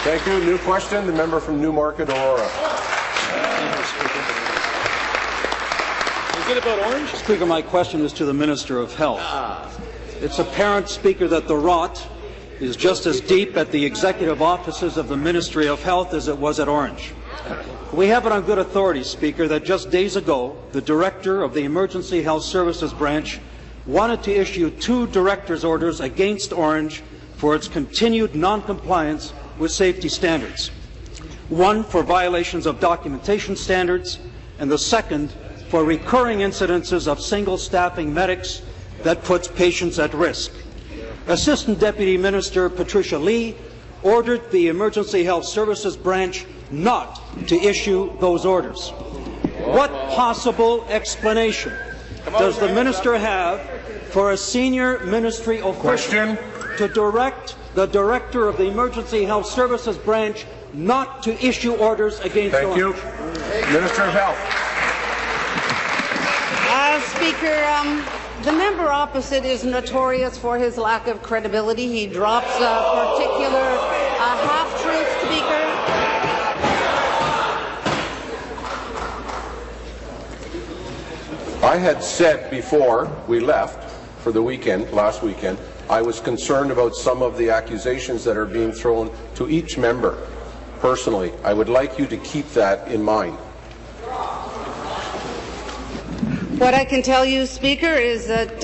Thank you. New question, the member from Newmarket, Aurora. Is it about Ornge? Speaker, my question is to the Minister of Health. It's apparent, Speaker, that the rot is just as deep at the executive offices of the Ministry of Health as it was at Ornge. We have it on good authority, Speaker, that just days ago, the Director of the Emergency Health Services Branch wanted to issue 2 director's orders against Ornge for its continued non-compliance with safety standards. One for violations of documentation standards, and the second for recurring incidences of single-staffing medics that puts patients at risk. Assistant Deputy Minister Patricia Li ordered the Emergency Health Services Branch not to issue those orders. What possible explanation does the Minister have for a senior ministry official to direct the Director of the Emergency Health Services Branch not to issue orders against Ornge? Thank you. Minister of Health. Speaker, the member opposite is notorious for his lack of credibility. He drops particular half-truths, Speaker. I had said before we left for the weekend, last weekend, I was concerned about some of the accusations that are being thrown to each member. Personally, I would like you to keep that in mind. What I can tell you, Speaker, is that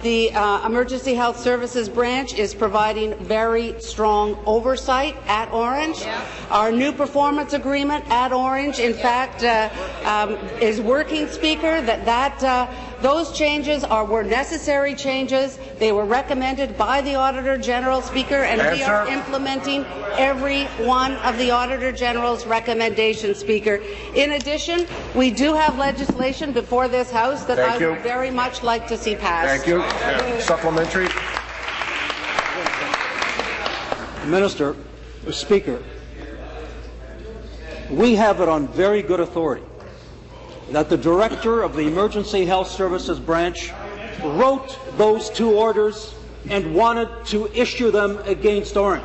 the Emergency Health Services Branch is providing very strong oversight at Ornge. Yeah. Our new performance agreement at Ornge, in fact, is working, Speaker. Those changes were necessary changes. They were recommended by the Auditor General, Speaker, and we are implementing every one of the Auditor General's recommendations, Speaker. In addition, we do have legislation before this House that I would very much like to see passed. Thank you. Supplementary. Minister, Speaker, we have it on very good authority that the Director of the Emergency Health Services Branch wrote those 2 orders and wanted to issue them against Ornge.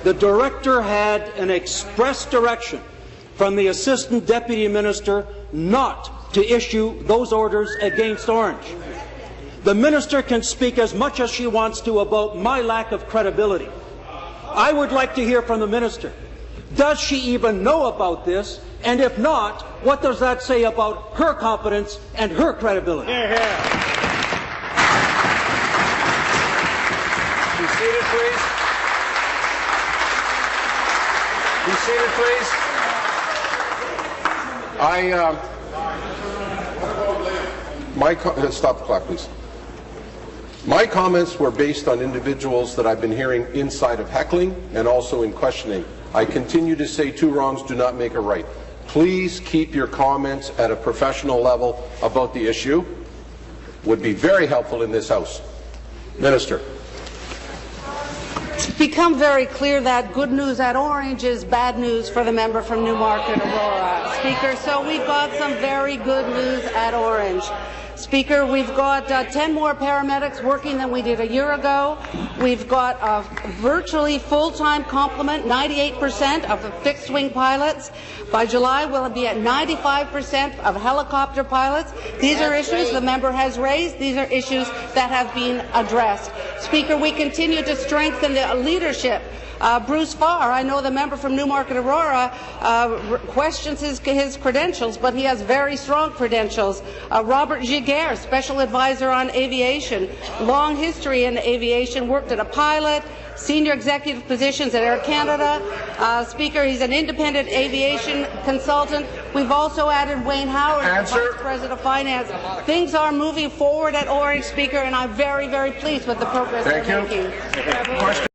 The Director had an express direction from the Assistant Deputy Minister not to issue those orders against Ornge. The Minister can speak as much as she wants to about my lack of credibility. I would like to hear from the Minister. Does she even know about this? And if not, what does that say about her competence and her credibility? Be seated, please. Be seated, please. Stop the clock, please. My comments were based on individuals that I've been hearing inside of heckling and also in questioning. I continue to say 2 wrongs do not make a right. Please keep your comments at a professional level about the issue. Would be very helpful in this House. Minister. It's become very clear that good news at Ornge is bad news for the member from Newmarket, Aurora. Speaker, so we've got some very good news at Ornge. Speaker, we've got 10 more paramedics working than we did a year ago. We've got a virtually full-time complement, 98% of the fixed-wing pilots. By July, we'll be at 95% of helicopter pilots. These are issues the member has raised. These are issues that have been addressed. Speaker, we continue to strengthen the leadership. Bruce Farr, I know the member from Newmarket, Aurora, questions his credentials, but he has very strong credentials. Robert Giguère, Special Advisor on Aviation, long history in aviation, worked at a pilot, senior executive positions at Air Canada. Speaker, he's an independent aviation consultant. We've also added Wayne Howard, the Vice President of Finance. Things are moving forward at Ornge, Speaker, and I'm very, very pleased with the progress we're making.